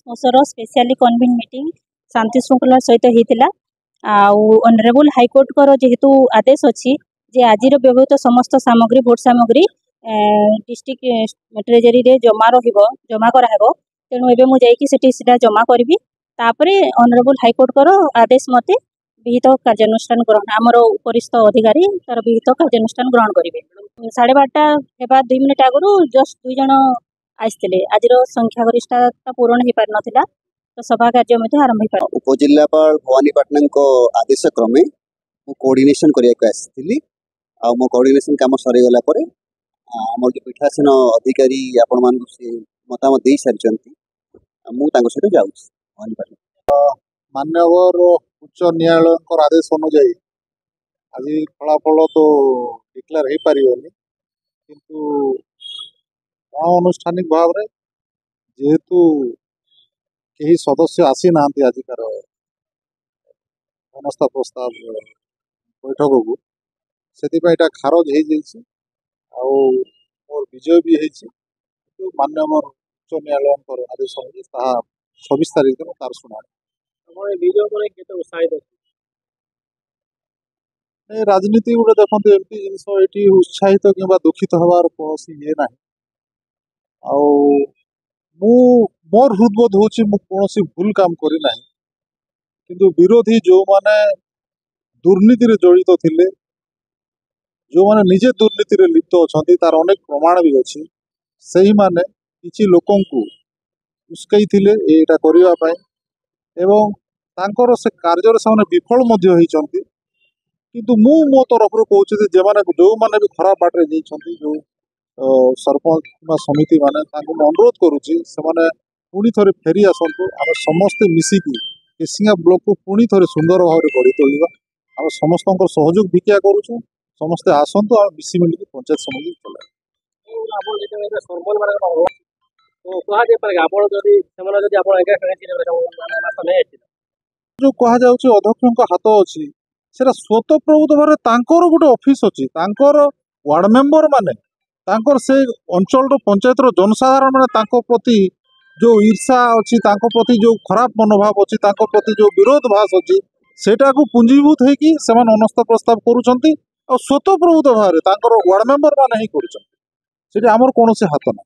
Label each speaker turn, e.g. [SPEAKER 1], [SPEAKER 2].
[SPEAKER 1] ବର୍ଷର specially କନଭେନ୍ meeting ଶାନ୍ତି ଶୃଙ୍ଖଳା ସହିତ ହେଇଥିଲା। ଆଉ ଅନରେବୁଲ ହାଇकोर्टर जेहेतु आदेश अच्छी जे आज व्यवहृत समस्त सामग्री भोट सामग्री डिस्ट्रिक्ट ट्रेजरी रे जमा कराहेब। तेणु एबे मु जाइकी सेटा जमा करी तापर ऑनरेबल हाइकोर्टर आदेश मते विहित कार्यानुष्ठान ग्रहण आमर उपरिस्थ अधिकारी तार विहित कार्यानुष्ठान ग्रहण करेंगे। 12:30 हेबा 2 मिनिट आगु जस्ट 2 जन आसते आज संख्यागरिष्ठता पूरण हो पार नाला तो सभा कार्य आरंभ हो पार।
[SPEAKER 2] उपजिलापाल भवानी पाटना आदेश क्रमे कोऑर्डिनेशन करने मो कोऑर्डिनेशन काम सरीगला आम जो पीठासीन अधिकारी आपण मान मतामत दे सारी मुझे जाऊँ भवानी पाटना।
[SPEAKER 3] मान्यवर उच्च न्यायालय आदेश अनुजाई आज फलाफल तो डिक्लेयर हो पार किंतु अनुष्ठानिक भाव में जेहेतु कई सदस्य आसी ना आजिकार अवस्था प्रस्ताव बैठक को से खारज हो मोर विजय भी हो मान्यवर उच्च न्यायालय आदेश अनुसार 26 तारीख दिन तार शुणा राजनीति गोटे देखते एमती जिनस ये उत्साहित कि दुखित हबार कौन ये ना मोर हृदबोध हूँ कौन भूल काम करना किंतु विरोधी जो माने दुर्नीति जड़ित थिले जो माने निजे दुर्नीति लिप्त अच्छा तार अनेक प्रमाण भी अच्छी से माने किसी लोक उस्कई थिले एटा करने एवं तांकर से कार्य से विफल होती किंतु मु मो तरफ कहूँ जे मैंने जो मैंने भी खराब बाटे नहीं जो सरपंच समिति माने अनुरोध करुच्ची से पुणी थे फेरी आसतु आम समस्ते मिसिकी केसिंगा ब्लॉक को पुणी थे सुंदर भाव में गढ़ी तोलिबा आम समस्त सहयोग भिक्षा करुचु समस्ते आसतु आम मिसी मिलिकी पंचायत समिति जो कह अध्यक्ष हाथ अच्छी से स्वतःप्रभुत भाव गोटे ऑफिस अच्छी वार्ड मेंबर माने से अंचल पंचायत जनसाधारण माने प्रति जो ईर्षा अच्छी प्रति जो खराब मनोभाव अच्छी प्रति जो विरोध भाष अच्छी सेटा को पुंजीभूत होगी से अनस्थ प्रस्ताव करुँच स्वतःप्रभुत भाव वार्ड मेंबर मान ही कर आमर कौन हाथ ना।